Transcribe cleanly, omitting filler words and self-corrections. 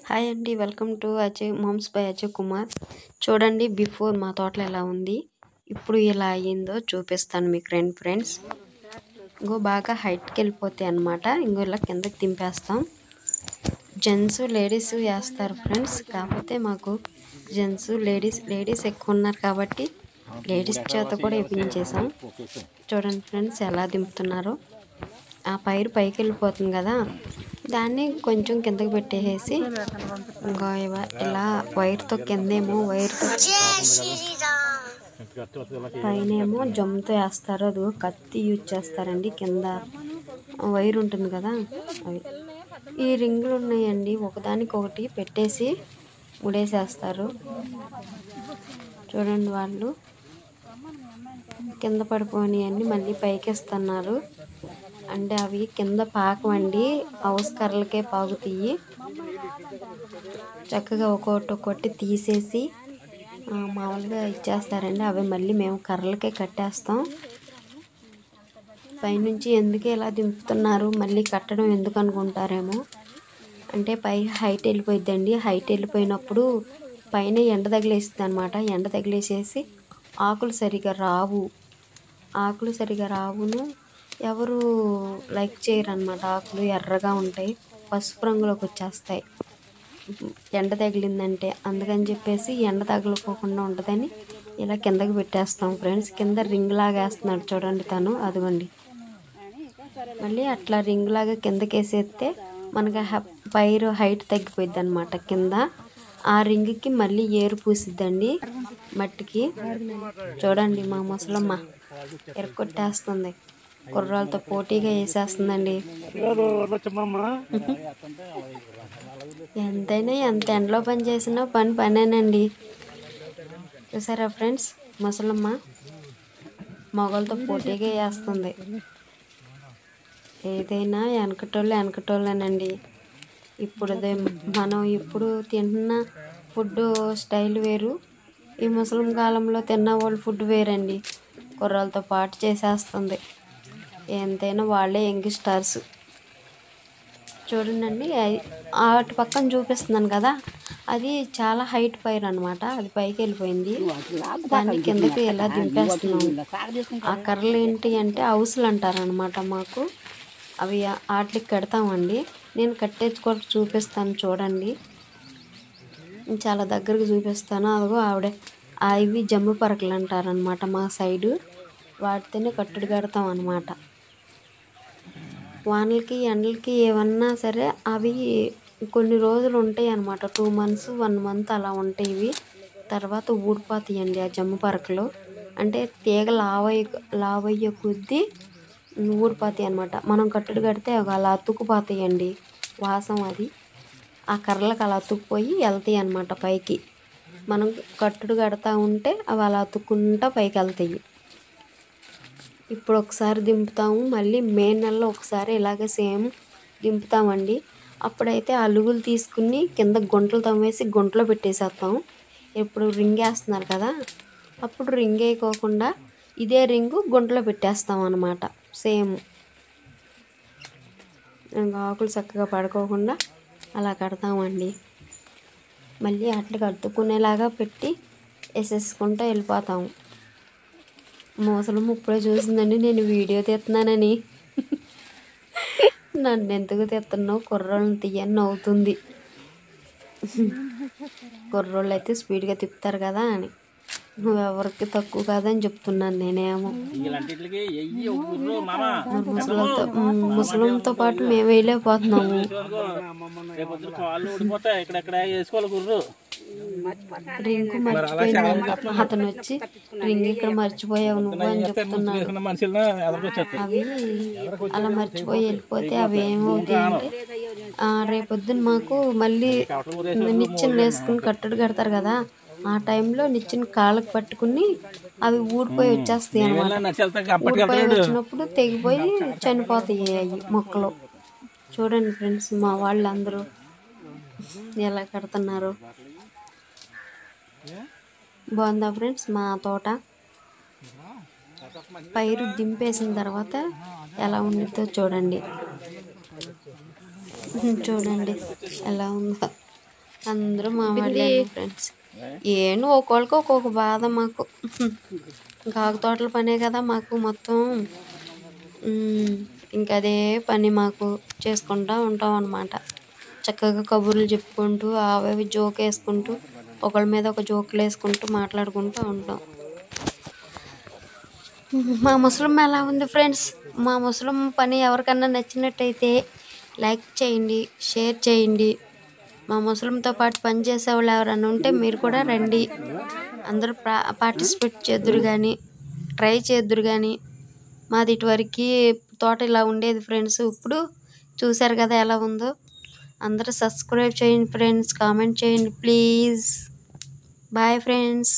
Hi అండి, welcome to Ajay moms by Ajay Kumar. చూడండి before మా తోటలో ఎలా ఉంది, ఇప్పుడు ఎలా అయ్యిందో చూపిస్తాను మీకు. ఫ్రెండ్స్ ఇంకో బాగా హైట్కి వెళ్ళిపోతాయి అన్నమాట. ఇంకో ఇలా కిందకి దింపేస్తాం. జెంట్స్ లేడీస్ వేస్తారు ఫ్రెండ్స్, కాకపోతే మాకు జెంట్స్ లేడీస్ ఎక్కువ ఉన్నారు కాబట్టి లేడీస్ చేత కూడా వేయించేసాం. చూడండి ఫ్రెండ్స్ ఎలా దింపుతున్నారో. ఆ పైరు పైకి వెళ్ళిపోతుంది కదా, దాన్ని కొంచెం కిందకి పెట్టేసి ఇంకా ఇలా వైర్తో కిందేమో వైర్తో పైనేమో జమ్ముతో వేస్తారు. అది కత్తి యూజ్ చేస్తారండి. కింద వైర్ ఉంటుంది కదా, అవి ఈ రింగులు ఉన్నాయండి, ఒకదానికొకటి పెట్టేసి ముడేసేస్తారు. చూడండి వాళ్ళు కింద పడిపోయినాయండి, మళ్ళీ పైకి ఇస్తున్నారు. అంటే అవి కింద పాకమండి, హౌస్ కర్రలకే పాకుతాయి. చక్కగా ఒక్కొక్కటి తీసేసి మామూలుగా ఇచ్చేస్తారండి. అవి మళ్ళీ మేము కర్రలకే కట్టేస్తాం. పైనుంచి ఎందుకు ఇలా దింపుతున్నారు, మళ్ళీ కట్టడం ఎందుకు అనుకుంటారేమో. అంటే పై హైట్ వెళ్ళిపోయిద్దండి. హైట్ వెళ్ళిపోయినప్పుడు పైన ఎండ తగిలేస్తుంది అనమాట. ఎండ తగిలేసేసి ఆకులు సరిగా రావును. ఎవరు లైక్ చేయరు అనమాట. ఆకులు ఎర్రగా ఉంటాయి, పసుపు రంగులోకి వచ్చేస్తాయి ఎండ తగిలిందంటే. అందుకని చెప్పేసి ఎండ తగలకోకుండా ఉంటుందని ఇలా కిందకి పెట్టేస్తాం ఫ్రెండ్స్. కింద రింగ్ లాగా వేస్తున్నాడు చూడండి తను, అదిగోండి. మళ్ళీ అట్లా రింగ్ లాగా కిందకి వేసేస్తే మనకి పైరు హైట్ తగ్గిపోయిద్ది అనమాట కింద. ఆ రింగ్కి మళ్ళీ ఏరు పూసిద్దండి మట్టికి. చూడండి మా ముసలమ్మ ఎరకొట్టేస్తుంది, కుర్రాలతో పోటీగా వేసేస్తుందండి. ఎంతైనా ఎంత ఎండలో పని చేసినా పనేనండి. చూసారా ఫ్రెండ్స్, ముసలమ్మ మొగలతో పోటీగా వేస్తుంది. ఏదైనా వెనకటోళ్ళేనండి. మనం ఇప్పుడు తింటున్న ఫుడ్ స్టైల్ వేరు, ఈ ముసలిం కాలంలో తిన్న వాళ్ళు ఫుడ్ వేరండి. కుర్రాలతో పాటు చేసేస్తుంది. ఎంతైనా వాళ్ళే యంగ్స్టర్స్. చూడండి అటు పక్కన చూపిస్తున్నాను కదా, అది చాలా హైట్ పైర్ అనమాట. అది పైకి వెళ్ళిపోయింది, దాన్ని కిందకి ఎలా దింపేస్తున్నాం. ఆ కర్రలు ఏంటి అంటే హౌస్లు అంటారనమాట మాకు. అవి వాటికి కడతామండి. నేను కట్టేసి కూడా చూపిస్తాను చూడండి, చాలా దగ్గరకు చూపిస్తాను. అదిగో ఆవిడ ఇవి జమ్ము పరకలు అంటారనమాట మా సైడు. వాటితోనే కట్టుడు కడతాం అనమాట. వానలకి ఎండలకి ఏమన్నా సరే అవి కొన్ని రోజులు ఉంటాయి అన్నమాట. 2 months 1 month అలా ఉంటాయి ఇవి. తర్వాత ఊడిపోతాయండి ఆ జమ్ము పరకలు. అంటే తీగ లావయ్యే కొద్దీ ఊడిపోతాయి అన్నమాట. మనం కట్టుడు కడితే అలా అతుక్కుపోతాయండి. వాసం అది ఆ కర్రలకు అలా అతుక్కుపోయి వెళ్తాయి అన్నమాట పైకి. మనం కట్టుడు కడతా ఉంటే అవి అలా అతుక్కుంటా పైకి వెళ్తాయి. ఇప్పుడు ఒకసారి దింపుతాము, మళ్ళీ మే నెలలో ఒకసారి ఇలాగే సేమ్ దింపుతామండి. అప్పుడైతే అలుగులు తీసుకుని కింద గుంటలు తవ్వేసి గుంటలో పెట్టేసేస్తాం. ఇప్పుడు రింగ్ వేస్తున్నారు కదా, అప్పుడు రింగ్ వేయకోకుండా ఇదే రింగు గుంటలో పెట్టేస్తాం అన్నమాట. సేమ్ ఆకులు చక్కగా పడుకోకుండా అలా కడతామండి. మళ్ళీ అట్లకి అతుక్కునేలాగా పెట్టి వేసేసుకుంటూ వెళ్ళిపోతాము. ముసలమ్మ ఇప్పుడే చూసిందండి నేను వీడియో తీస్తున్నానని. నన్ను ఎందుకు తీస్తున్నావు, కుర్రోళ్ళని తీయని నవ్వుతుంది. కుర్రోళ్ళు అయితే స్పీడ్గా తిప్పుతారు కదా అని, నువ్వెవరికి తక్కువ కాదని చెప్తున్నాను నేనేమో. ముసలంతో పాటు మేము వేయలేకపోతున్నాము. రింగు మర్చిపోయింది. అతను వచ్చి రింగ్ ఇక్కడ మర్చిపోయావు నువ్వు అని చెప్తున్నాడు. అవి అలా మర్చిపోయి వెళ్ళిపోతే అవి ఏమవుతాయి అంటే రేపొద్దున మాకు మళ్ళీ నిచ్చెన వేసుకుని కట్టడు కడతారు కదా, ఆ టైంలో నిచ్చెన కాళ్ళకు పట్టుకుని అవి ఊడిపోయి వచ్చేస్తాయి అన్నమాట. ఊడిపోయి వచ్చినప్పుడు తెగిపోయి చనిపోతాయి అవి మొక్కలు. చూడండి ఫ్రెండ్స్ మా వాళ్ళందరూ ఎలా కడుతున్నారు. బాగుందా ఫ్రెండ్స్ మా తోట. పైరు దింపేసిన తర్వాత ఎలా ఉండిద్దో చూడండి ఎలా ఉందో. అందరూ మా వాళ్ళే ఫ్రెండ్స్. ఏంటి ఒక్కొక్కరికి ఒక్కొక్క బాధ మాకు. ఇంకా ఆకు తోటల పనే కదా మాకు మొత్తం. ఇంకా అదే పని మాకు చేసుకుంటూ ఉంటాం అన్నమాట. చక్కగా కబుర్లు చెప్పుకుంటూ అవి జోక్ వేసుకుంటూ ఒకళ్ళ మీద ఒక జోకులు వేసుకుంటూ మాట్లాడుకుంటూ ఉంటాం. మా ముసలమ్మ ఎలా ఉంది ఫ్రెండ్స్? మా ముసలమ్మ పని ఎవరికన్నా నచ్చినట్టయితే లైక్ చేయండి, షేర్ చేయండి. మా ముసలింతో పాటు పనిచేసే వాళ్ళు ఎవరైనా ఉంటే మీరు కూడా రండి. అందరూ పార్టిసిపేట్ చేద్దురు కానీ, ట్రై చేద్దురు కానీ. మాది ఇటువరకు తోట ఇలా ఉండేది ఫ్రెండ్స్. ఇప్పుడు చూశారు కదా ఎలా ఉందో. అందరూ సబ్స్క్రైబ్ చేయండి ఫ్రెండ్స్, కామెంట్ చేయండి ప్లీజ్. Bye friends.